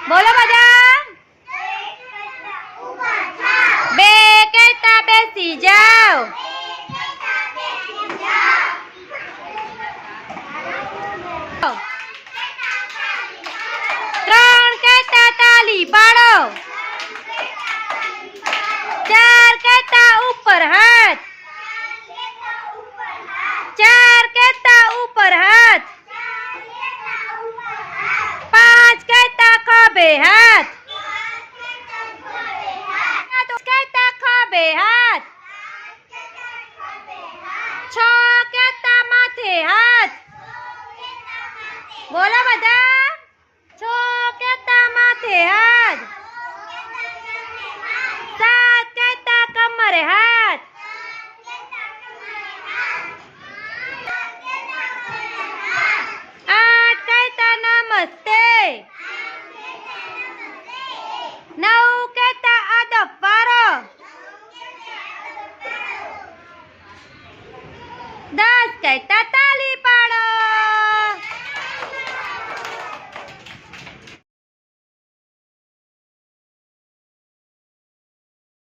બોલો બધા. 2 કહેતા બેસી જાઓ. 3 કહેતા તાલી પાડો. 4 કહેતા ઉપર હાથ. 4 કહેતા ઉપર હાથ. 5 કહેતા ખભે હાથ. 5 કહેતા ખભે હાથ. 6 કહેતા માથે હાથ. બોલો બધા. 6 કહેતા માથે હાથ. 7 કહેતા કમરે હાથ. 8 કહેતા નમસ્તે. 9 કહેતા અદબ વારો. 10 કહેતા તાલી પાડો.